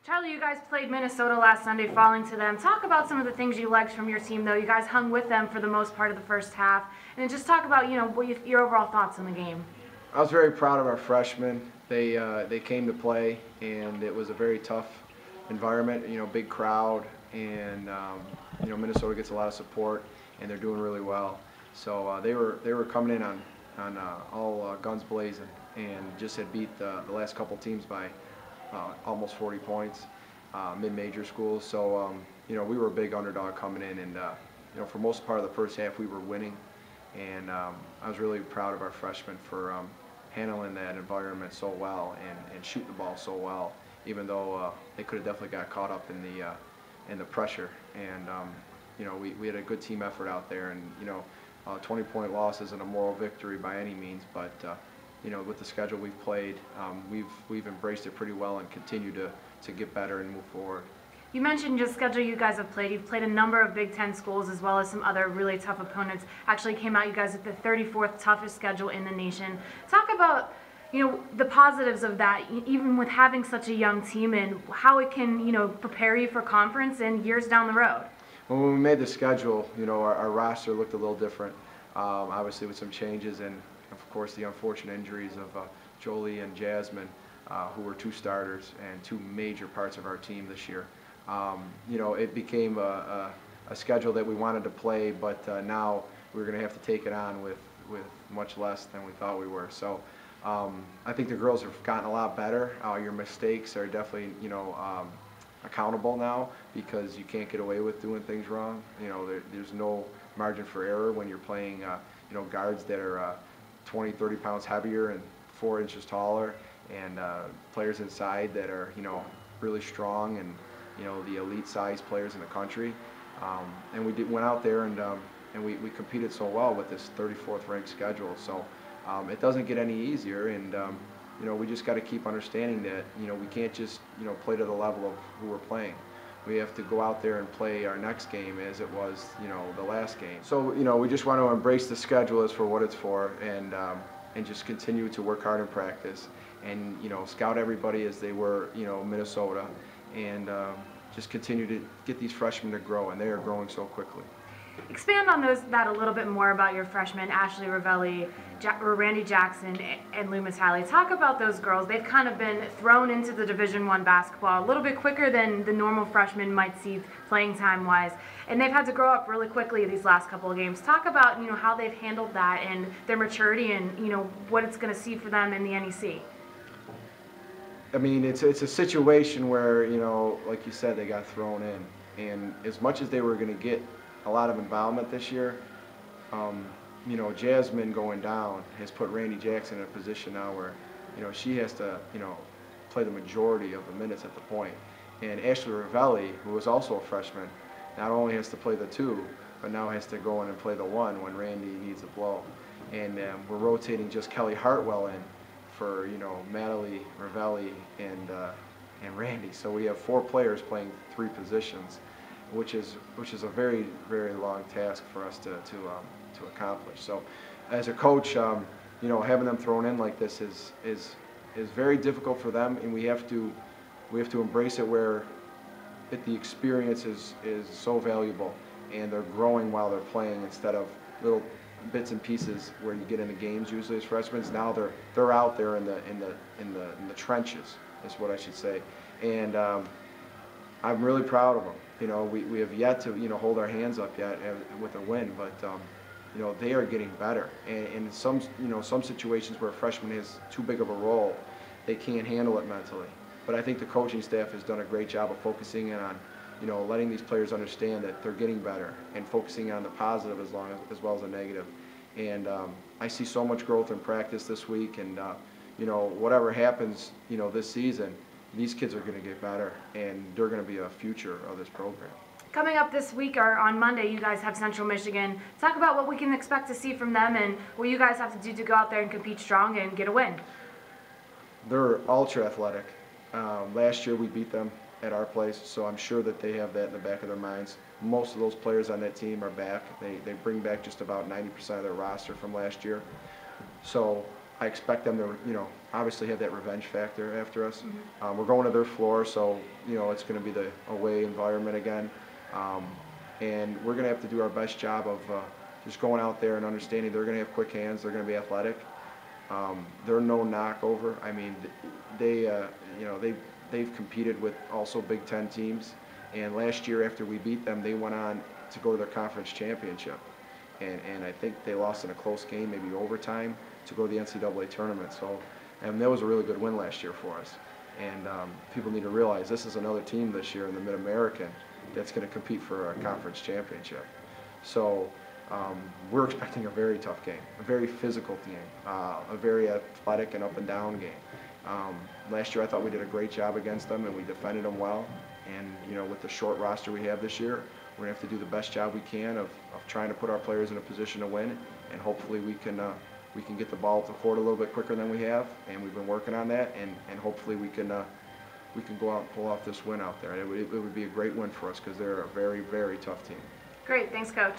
Charlie, you guys played Minnesota last Sunday, falling to them. Talk about some of the things you liked from your team, though. You guys hung with them for the most part of the first half. And then just talk about, your overall thoughts on the game. I was very proud of our freshmen. They came to play, and it was a very tough environment, big crowd, and Minnesota gets a lot of support, and they're doing really well. So they were coming in on all guns blazing, and just had beat the last couple teams by almost 40 points, mid-major schools. So we were a big underdog coming in, and for most part of the first half we were winning, and I was really proud of our freshmen for handling that environment so well and shooting the ball so well, even though they could have definitely got caught up in the pressure. And we had a good team effort out there, and 20-point loss isn't a moral victory by any means, but with the schedule we've played, we've embraced it pretty well and continue to get better and move forward. You mentioned just schedule you guys have played. You've played a number of Big Ten schools as well as some other really tough opponents. Actually came out, you guys, with the 34th toughest schedule in the nation. Talk about the positives of that, even with having such a young team, and how it can prepare you for conference and years down the road. Well, when we made the schedule, our roster looked a little different, obviously with some changes, and of course the unfortunate injuries of Jolie and Jasmine, who were two starters and two major parts of our team this year. It became a schedule that we wanted to play, but now we're going to have to take it on with much less than we thought we were. So I think the girls have gotten a lot better. Your mistakes are definitely accountable now, because you can't get away with doing things wrong. There's no margin for error when you're playing guards that are 20, 30 pounds heavier and 4 inches taller, and players inside that are really strong, and the elite size players in the country. And we went out there and we competed so well with this 34th ranked schedule. So it doesn't get any easier, and we just got to keep understanding that we can't just play to the level of who we're playing. We have to go out there and play our next game as it was the last game. So we just want to embrace the schedule as for what it's for, and just continue to work hard in practice, and scout everybody as they were Minnesota, and just continue to get these freshmen to grow, and they are growing so quickly. Expand on that a little bit more about your freshmen, Ashley Ravelli, Randy Jackson, and Loomis Halley. Talk about those girls. They've kind of been thrown into the Division I basketball a little bit quicker than the normal freshmen might see playing time-wise, and they've had to grow up really quickly these last couple of games. Talk about how they've handled that and their maturity, and what it's going to see for them in the NEC. I mean, it's a situation where like you said, they got thrown in, and as much as they were going to get a lot of involvement this year, Jasmine going down has put Randy Jackson in a position now where she has to play the majority of the minutes at the point, and Ashley Ravelli, who was also a freshman, not only has to play the 2, but now has to go in and play the 1 when Randy needs a blow. And we're rotating just Kelly Hartwell in for Natalie Ravelli and Randy. So we have 4 players playing 3 positions, which is a very, very long task for us to accomplish. So as a coach, having them thrown in like this is very difficult for them, and we have to embrace it where the experience is so valuable, and they're growing while they're playing, instead of little bits and pieces where you get into games usually as freshmen. Now they're out there in the trenches, is what I should say, and I'm really proud of them. We have yet to hold our hands up yet with a win, but they are getting better. And in some situations where a freshman has too big of a role, they can't handle it mentally. But I think the coaching staff has done a great job of focusing in on letting these players understand that they're getting better, and focusing on the positive as well as the negative. And I see so much growth in practice this week, and whatever happens this season, these kids are going to get better, and they're going to be a future of this program. Coming up this week, or on Monday, you guys have Central Michigan. Talk about what we can expect to see from them, and what you guys have to do to go out there and compete strong and get a win. They're ultra athletic. Last year we beat them at our place, so I'm sure that they have that in the back of their minds. Most of those players on that team are back. They bring back just about 90% of their roster from last year. So I expect them to, obviously have that revenge factor after us. We're going to their floor, so, it's going to be the away environment again. And we're going to have to do our best job of just going out there and understanding they're going to have quick hands, they're going to be athletic. They're no knockover. I mean, they've competed with also Big Ten teams, and last year after we beat them, they went on to go to their conference championship. And I think they lost in a close game, maybe overtime, to go to the NCAA tournament. So, and that was a really good win last year for us. And people need to realize this is another team this year in the Mid-American that's going to compete for a conference championship. So we're expecting a very tough game, a very physical game, a very athletic and up and down game. Last year I thought we did a great job against them and we defended them well. And with the short roster we have this year, we're going to have to do the best job we can of trying to put our players in a position to win, and hopefully we can get the ball to the court a little bit quicker than we have, and we've been working on that, and hopefully we can go out and pull off this win out there. It would be a great win for us because they're a very, very tough team. Great, thanks, Coach.